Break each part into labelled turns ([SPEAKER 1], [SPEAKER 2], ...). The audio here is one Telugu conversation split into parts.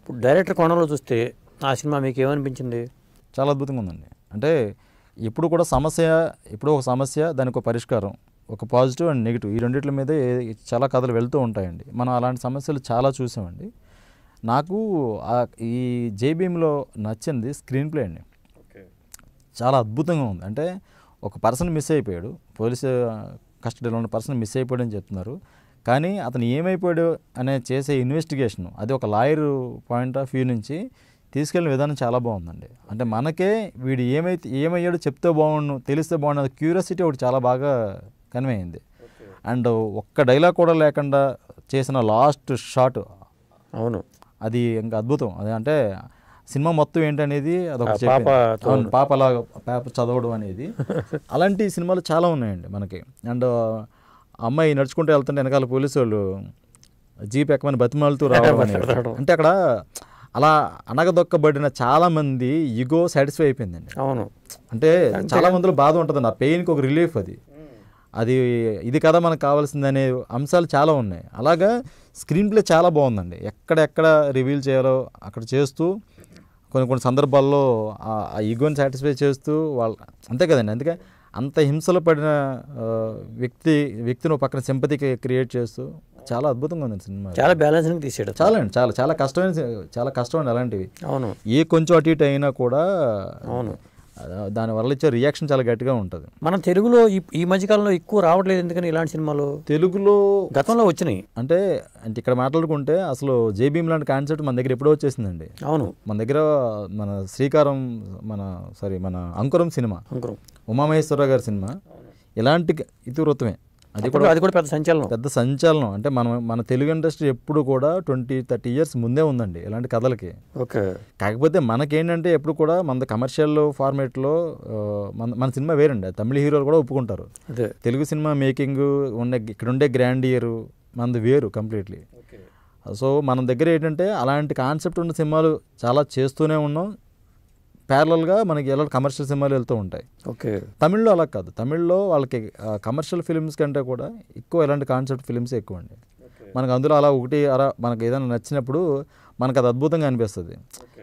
[SPEAKER 1] ఇప్పుడు డైరెక్టర్ కోణంలో చూస్తే ఆ సినిమా మీకు ఏమనిపించింది?
[SPEAKER 2] చాలా అద్భుతంగా ఉందండి. అంటే ఎప్పుడు కూడా ఒక సమస్య దానికి ఒక పరిష్కారం, ఒక పాజిటివ్ అండ్ నెగిటివ్, ఈ రెండిట్ల మీదే చాలా కథలు వెళ్తూ ఉంటాయండి. మనం అలాంటి సమస్యలు చాలా చూసామండి. నాకు ఈ జేబీఎంలో నచ్చింది స్క్రీన్ ప్లే అండి. చాలా అద్భుతంగా ఉంది. అంటే ఒక పర్సన్ మిస్ అయిపోయాడు, పోలీసు కస్టడీలో ఉన్న పర్సన్ మిస్ అయిపోయాడు అని చెప్తున్నారు. కానీ అతను ఏమైపోయాడు అనే చేసే ఇన్వెస్టిగేషను, అది ఒక లాయర్ పాయింట్ ఆఫ్ వ్యూ నుంచి తీసుకెళ్ళిన విధానం చాలా బాగుందండి. అంటే మనకే వీడు ఏమయ్యాడో చెప్తే బాగుండు, తెలిస్తే బాగుండు, క్యూరియాసిటీ ఒకటి చాలా బాగా కన్వే అయింది. అండ్ ఒక్క డైలాగ్ కూడా లేకుండా చేసిన లాస్ట్ షాట్,
[SPEAKER 1] అవును,
[SPEAKER 2] అది ఇంకా అద్భుతం. అది అంటే సినిమా మొత్తం ఏంటనేది అదొక పాపలా పేపర్ చదవడం అనేది. అలాంటి సినిమాలు చాలా ఉన్నాయండి మనకి. అండ్ అమ్మాయి నడుచుకుంటూ వెళ్తుంటే వెనకాల పోలీసు వాళ్ళు జీప్ ఎక్కమని బతిమాలుతూ రావడం అనేది. అంటే అక్కడ అలా అనగదొక్కబడిన చాలామంది ఈగో సాటిస్ఫై అయిపోయిందండి.
[SPEAKER 1] అవును,
[SPEAKER 2] అంటే చాలా మందిలో బాధ ఉంటుందండి, ఆ పెయిన్కి ఒక రిలీఫ్ అది ఇది కదా మనకు కావాల్సిందనే అంశాలు చాలా ఉన్నాయి. అలాగా స్క్రీన్ ప్లే చాలా బాగుందండి. ఎక్కడెక్కడ రివీల్ చేయాలో అక్కడ చేస్తూ, కొన్ని సందర్భాల్లో ఆ ఈగోని సాటిస్ఫై చేస్తూ అంతే కదండి. అందుకే అంత హింసలు పడిన వ్యక్తిని పక్కన సింపతికి క్రియేట్ చేస్తూ చాలా అద్భుతంగా ఉంది సినిమా.
[SPEAKER 1] చాలా బ్యాలెన్సింగ్ తీసాడు.
[SPEAKER 2] చాలా అండి, చాలా కష్టం అండి అలాంటివి.
[SPEAKER 1] అవును,
[SPEAKER 2] ఏ కొంచెం అటు ఇటు అయినా కూడా
[SPEAKER 1] అవును,
[SPEAKER 2] దానివల్ల ఇచ్చే రియాక్షన్ చాలా గట్టిగా ఉంటుంది.
[SPEAKER 1] మనం తెలుగులో ఈ మధ్యకాలంలో ఎక్కువ రావట్లేదు ఎందుకని ఇలాంటి సినిమాలు? తెలుగులో గతంలో వచ్చినాయి.
[SPEAKER 2] అంటే ఇక్కడ మాట్లాడుకుంటే అసలు జేబీఎం లాంటి కాన్సెప్ట్ మన దగ్గర ఎప్పుడో వచ్చేసిందండి.
[SPEAKER 1] అవును,
[SPEAKER 2] మన దగ్గర మన అంకురం సినిమా, ఉమామహేశ్వరరావు గారి సినిమా ఇలాంటి ఇతివృత్తమే. అది కూడా పెద్ద సంచలనం. అంటే మన తెలుగు ఇండస్ట్రీ ఎప్పుడు కూడా 20-30 ఇయర్స్ ముందే ఉందండి ఇలాంటి కథలకి.
[SPEAKER 1] ఓకే, కాకపోతే
[SPEAKER 2] మనకేంటంటే ఎప్పుడు కూడా మన కమర్షియల్ ఫార్మేట్లో మన సినిమా వేరండి. తమిళ హీరోలు కూడా ఒప్పుకుంటారు. తెలుగు సినిమా మేకింగ్ ఇక్కడ ఉండే గ్రాండియర్ మనది వేరు కంప్లీట్లీ. సో మన దగ్గర ఏంటంటే అలాంటి కాన్సెప్ట్ ఉన్న సినిమాలు చాలా చేస్తూనే ఉన్నాం. ప్యారలల్గా మనకి ఎలా కమర్షియల్ సినిమాలు వెళ్తూ ఉంటాయి.
[SPEAKER 1] ఓకే,
[SPEAKER 2] తమిళ్లో అలా కాదు. తమిళ్లో వాళ్ళకి కమర్షియల్ ఫిల్మ్స్ కంటే కూడా ఎక్కువ ఇలాంటి కాన్సెప్ట్ ఫిల్మ్స్ ఎక్కువ అండి. మనకు అందులో అలా మనకు ఏదైనా నచ్చినప్పుడు మనకు అది అద్భుతంగా అనిపిస్తుంది.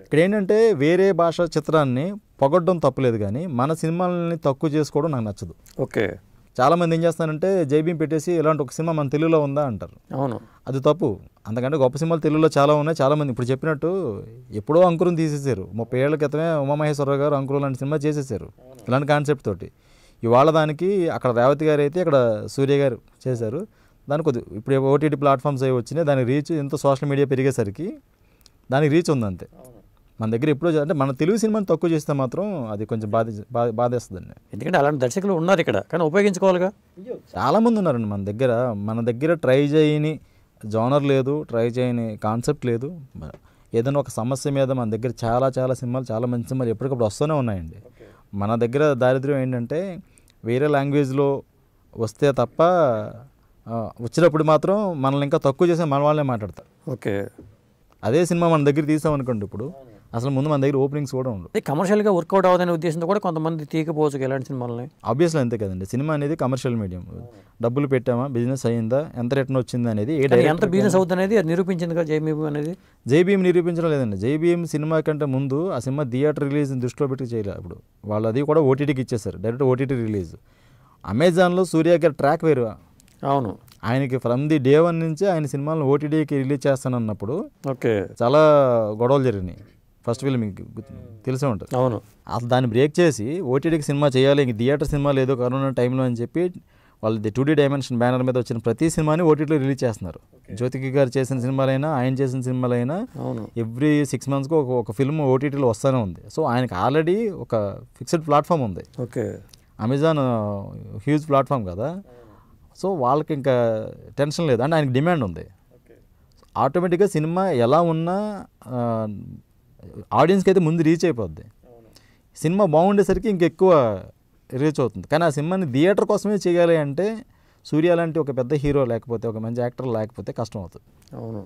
[SPEAKER 2] ఇక్కడ ఏంటంటే వేరే భాష చిత్రాన్ని పొగడ్డం తప్పులేదు, కానీ మన సినిమాలని తక్కువ చేసుకోవడం నాకు నచ్చదు.
[SPEAKER 1] ఓకే,
[SPEAKER 2] చాలామంది ఏం చేస్తారంటే జైబీఎం పెట్టేసి ఇలాంటి ఒక సినిమా మన తెలుగులో ఉందా అంటారు.
[SPEAKER 1] అవును, అది
[SPEAKER 2] తప్పు. అంతకంటే గొప్ప సినిమాలు తెలుగులో చాలా ఉన్నాయి. చాలామంది ఇప్పుడు చెప్పినట్టు ఎప్పుడో అంకురం తీసేశారు. 30 ఏళ్ల క్రితమే ఉమామహేశ్వరరావు గారు అంకురం లాంటి సినిమా చేసేసారు ఇలాంటి కాన్సెప్ట్ తోటి. ఇవాళ దానికి అక్కడ రేవతి గారు అయితే ఇక్కడ సూర్య గారు చేశారు. దానికి ఇప్పుడు ఓటీటీ ప్లాట్ఫామ్స్ అవి వచ్చినాయి. దానికి రీచ్ ఎంతో సోషల్ మీడియా పెరిగేసరికి దానికి రీచ్ ఉంది అంతే. మన దగ్గర ఎప్పుడో అంటే మన తెలుగు సినిమాని తక్కువ చేస్తే మాత్రం అది కొంచెం బాధేస్తుందండి.
[SPEAKER 1] ఎందుకంటే అలాంటి దర్శకులు ఉన్నారు ఇక్కడ, కానీ ఉపయోగించుకోవాలిగా.
[SPEAKER 2] చాలామంది ఉన్నారండి మన దగ్గర ట్రై చేయని జోనర్ లేదు, ట్రై చేయని కాన్సెప్ట్ లేదు. ఏదైనా ఒక సమస్య మీద మన దగ్గర చాలా సినిమాలు, చాలా మంచి సినిమాలు ఎప్పటికప్పుడు వస్తూనే ఉన్నాయండి. మన దగ్గర దారిద్ర్యం ఏంటంటే వేరే లాంగ్వేజ్లో వస్తే తప్ప వచ్చినప్పుడు మాత్రం మనల్ని ఇంకా తక్కువ చేసి మన వాళ్ళనే మాట్లాడతారు.
[SPEAKER 1] ఓకే,
[SPEAKER 2] అదే సినిమా మన దగ్గర తీసామనుకోండి, ఇప్పుడు అసలు ముందు మన దగ్గర ఓపెనింగ్స్ కూడా ఉండవు.
[SPEAKER 1] కమర్షియల్గా వర్కౌట్ అవ్వదనే ఉద్దేశంతో కూడా కొంతమంది తీయకపోవచ్చు ఇలాంటి సినిమాలని.
[SPEAKER 2] ఆబ్వియస్లీ అంతే కదండి. సినిమా అనేది కమర్షియల్ మీడియం. డబ్బులు పెట్టామా, బిజినెస్ అయ్యిందా, ఎంత రిటర్న్ వచ్చింది అనేది,
[SPEAKER 1] ఎంత బిజినెస్ అవుతుంది అనేది అది నిరూపించింది కదా జేబీఎం అనేది.
[SPEAKER 2] జేబీఎం నిరూపించడం లేదండి. జేబీఎం సినిమా కంటే ముందు ఆ సినిమా థియేటర్ రిలీజ్ దృష్టిలో పెట్టి చేయలేదు. ఇప్పుడు వాళ్ళు అది కూడా ఓటీటీకి ఇచ్చేసారు, డైరెక్ట్ ఓటీటీ రిలీజ్. అమెజాన్లో సూర్య గారి ట్రాక్ వేరు.
[SPEAKER 1] అవును,
[SPEAKER 2] ఆయనకి ఫ్రమ్ ది డే 1 నుంచి ఆయన సినిమాలను ఓటీటీకి రిలీజ్ చేస్తానన్నప్పుడు
[SPEAKER 1] ఓకే చాలా
[SPEAKER 2] గొడవలు జరిగినాయి. ఫస్ట్ ఫిల్మ్ మీకు తెలిసే ఉంటుంది.
[SPEAKER 1] అవును,
[SPEAKER 2] అసలు దాన్ని బ్రేక్ చేసి ఓటీటీకి సినిమా చేయాలి, ఇంక థియేటర్ సినిమా లేదు కరోనా టైంలో అని చెప్పి వాళ్ళది 2D డైమెన్షన్ బ్యానర్ మీద వచ్చిన ప్రతి సినిమాని ఓటీటీలో రిలీజ్ చేస్తున్నారు. జ్యోతికి గారు చేసిన సినిమాలైనా, ఆయన చేసిన సినిమాలైనా ఎవ్రీ 6 monthsకి ఒక ఫిల్మ్ ఓటీటీలో వస్తూనే ఉంది. సో ఆయనకి ఆల్రెడీ ఒక ఫిక్స్డ్ ప్లాట్ఫామ్ ఉంది.
[SPEAKER 1] ఓకే,
[SPEAKER 2] అమెజాన్ హ్యూజ్ ప్లాట్ఫామ్ కదా. సో వాళ్ళకి ఇంకా టెన్షన్ లేదు, అంటే ఆయనకి డిమాండ్ ఉంది. ఆటోమేటిక్గా సినిమా ఎలా ఉన్నా ఆడియన్స్కి అయితే ముందు రీచ్ అయిపోద్ది. సినిమా బాగుండేసరికి ఇంకెక్కువ రీచ్ అవుతుంది. కానీ ఆ సినిమాని థియేటర్ కోసమే చేయాలి అంటే సూర్య లాంటి ఒక పెద్ద హీరో లేకపోతే, ఒక మంచి యాక్టర్ లేకపోతే కష్టం అవుతుంది.
[SPEAKER 1] అవును.